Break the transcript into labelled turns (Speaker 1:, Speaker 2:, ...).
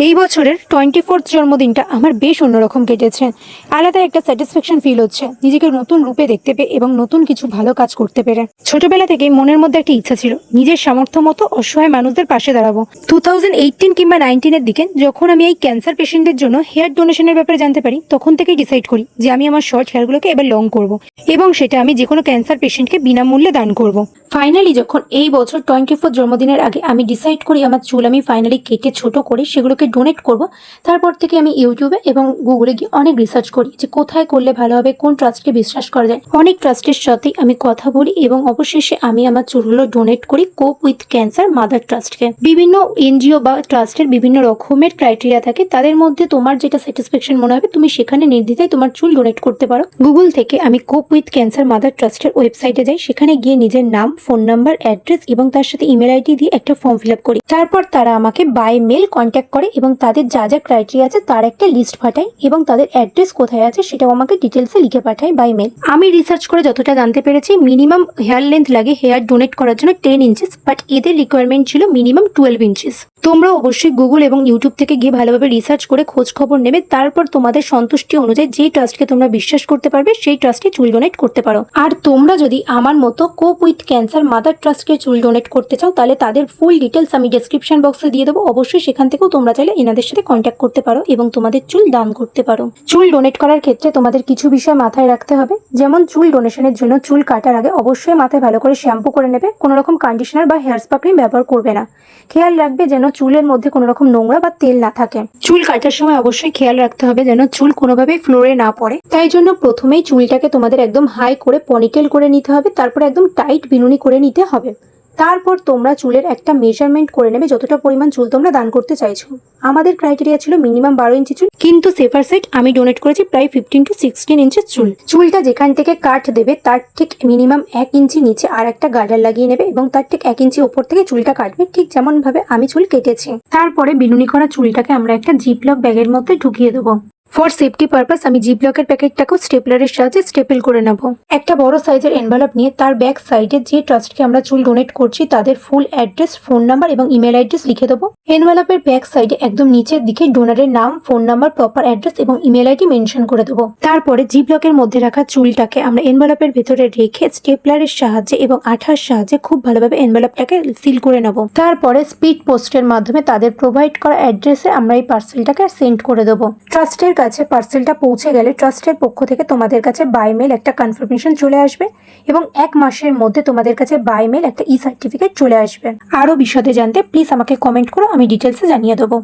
Speaker 1: এই বছরের 24th জন্মদিনটা আমার বেশ অন্যরকম কেটেছে। আলাদা একটা স্যাটিসফ্যাকশন ফিল হচ্ছে নিজেকে নতুন রূপে দেখতে পেয়ে এবং নতুন কিছু ভালো কাজ করতে পেরে। ছোটবেলা থেকে মনের মধ্যে একটা ইচ্ছা ছিল নিজের সামর্থ্য মতো অসহায় মানুষদের পাশে দাঁড়াবো। 2018 কিংবা 19-এর দিকে যখন আমি এই ক্যান্সার পেশেন্টদের জন্য হেয়ার ডোনেশনের ব্যাপারে জানতে পারি, তখন থেকেই ডিসাইড করি যে আমি আমার শর্ট হেয়ারগুলোকে এবার লং করব এবং সেটা আমি যে কোনো ক্যান্সার পেশেন্টকে বিনামূল্যে দান করব। ফাইনালি যখন এই বছর 24th জন্মদিনের আগে আমি ডিসাইড করি আমার চুল আমি ফাইনালি কেটে ছোট করে সেগুলোকে ডোনেট করব, তারপর থেকে আমি ইউটিউবে এবং গুগলে গিয়ে অনেক রিসার্চ করি যে কোথায় করলে ভালো হবে, কোন ট্রাস্টকে বিশ্বাস করা যায়। অনেক ট্রাস্টের সাথেই আমি কথা বলি এবং অবশেষে আমি আমার চুলগুলো ডোনেট করি কোপ উইথ ক্যান্সার মাদার ট্রাস্টকে। বিভিন্ন এনজিও বা ট্রাস্টের বিভিন্ন রকমের ক্রাইটেরিয়া থাকে, তাদের মধ্যে তোমার যেটা স্যাটিসফ্যাকশন মনে হবে তুমি সেখানে নির্দ্বিধায় তোমার চুল ডোনেট করতে পারো। গুগল থেকে আমি কোপ উইথ ক্যান্সার মাদার ট্রাস্টের ওয়েবসাইটে যাই, সেখানে গিয়ে নিজের নাম, ফোন নাম্বার, অ্যাড্রেস এবং তার সাথে ইমেল আইডি দিয়ে একটা ফর্ম ফিল আপ করি। তারপর তারা আমাকে বাই মেল কন্ট্যাক্ট করে এবং তাদের যা যা ক্রাইটেরিয়া আছে তার একটা লিস্ট পাঠায় এবং তাদের অ্যাড্রেস কোথায় আছে সেটাও আমাকে ডিটেলসে লিখে পাঠায় বাই মেল। আমি রিসার্চ করে যতটা জানতে পেরেছি মিনিমাম হেয়ার লেন্থ লাগে হেয়ার ডোনেট করার জন্য 10 ইঞ্চিস, বাট এদের রিকোয়ারমেন্ট ছিল মিনিমাম 12 ইঞ্চিস। তোমরা অবশ্যই গুগল এবং ইউটিউব থেকে গিয়ে ভালোভাবে রিসার্চ করে খোঁজ খবর নেবে, তারপর তোমাদের সন্তুষ্টি অনুযায়ী যে ট্রাস্টকে তোমরা বিশ্বাস করতে পারবে সেই ট্রাস্টে চুল ডোনেট করতে পারো। আর তোমরা যদি আমার মতো কোপ উইথ ক্যান্সার মাদার ট্রাস্টকে চুল ডোনেট করতে চাও তাহলে তাদের ফুল ডিটেলস আমি ডেসক্রিপশন বক্সে দিয়ে দেবো, অবশ্যই সেখান থেকেও তোমরা চাইলে এনাদের সাথে কন্ট্যাক্ট করতে পারো এবং তোমাদের চুল দান করতে পারো। চুল ডোনেট করার ক্ষেত্রে তোমাদের কিছু বিষয় মাথায় রাখতে হবে, যেমন চুল ডোনেশনের জন্য চুল কাটার আগে অবশ্যই মাথায় ভালো করে শ্যাম্পু করে নেবে, কোনো রকম কন্ডিশনার বা হেয়ার স্পা ক্রিম ব্যবহার করবে না। খেয়াল রাখবে যেন চুলের মধ্যে কোনো রকম নোংরা বা তেল না থাকে। চুল কাটার সময় অবশ্যই খেয়াল রাখতে হবে যেন চুল কোনোভাবে ফ্লোরে না পড়ে, তাই জন্য প্রথমেই চুলটাকে তোমাদের একদম হাই করে পনিটেল করে নিতে হবে, তারপর একদম টাইট বিনুনি করে নিতে হবে। তারপর তোমরা চুলের একটা মেজারমেন্ট করে নেবে যতটা পরিমাণ চুল তোমরা দান করতে চাইছো। আমাদের ক্রাইটেরিয়া ছিল মিনিমাম 12 ইঞ্চি চুল, কিন্তু সেফার সাইড আমি ডোনেট করেছি প্রায় 15 to 16 ইঞ্চি চুল। চুলটা যেখান থেকে কাট দেবে তার ঠিক মিনিমাম 1 ইঞ্চি নিচে আর একটা গার্ডার লাগিয়ে নেবে এবং তার ঠিক 1 ইঞ্চি ওপর থেকে চুলটা কাটবে, ঠিক যেমন ভাবে আমি চুল কেটেছি। তারপরে বিনুনি করা চুলটাকে আমরা একটা জিপলক ব্যাগের মধ্যে ঢুকিয়ে দেবো। ফর সেফটি পারপাস আমি জিপলকের প্যাকেটটাকেও স্টেপলারের সাহায্যে স্টেপল করে নেব। একটা বড় সাইজের এনভেলপ নিয়ে তার ব্যাক সাইডে যে ট্রাস্টকে আমরা চুল ডোনেট করছি তাদের ফুল অ্যাড্রেস, ফোন নাম্বার এবং ইমেল অ্যাড্রেস লিখে দেবো। এনভেলপের ব্যাক সাইডে একদম নিচের দিকে ডোনারের নাম, ফোন নাম্বার, প্রপার অ্যাড্রেস এবং ইমেল আইডি মেনশন করে দেবো। তারপরে জিপলকের মধ্যে রাখা চুলটাকে আমরা এনভেলপের ভেতরে রেখে স্টেপলারের সাহায্যে এবং আঠার সাহায্যে খুব ভালোভাবে এনভেলপটাকে সিল করে নেব। তারপরে স্পিড পোস্টের মাধ্যমে তাদের প্রোভাইড করা অ্যাড্রেসে আমরা এই পার্সেলটাকে সেন্ড করে দেবো। ট্রাস্টের কাছে পার্সেলটা পৌঁছে গেলে ট্রাস্টের পক্ষ থেকে তোমাদের কাছে বাই মেল একটা কনফার্মেশন চলে আসবে এবং 1 মাসের মধ্যে তোমাদের কাছে বাই মেল একটা ই সার্টিফিকেট চলে আসবে। আরো বিশদে জানতে প্লিজ আমাকে কমেন্ট করো, আমি ডিটেলসে জানিয়ে দেবো।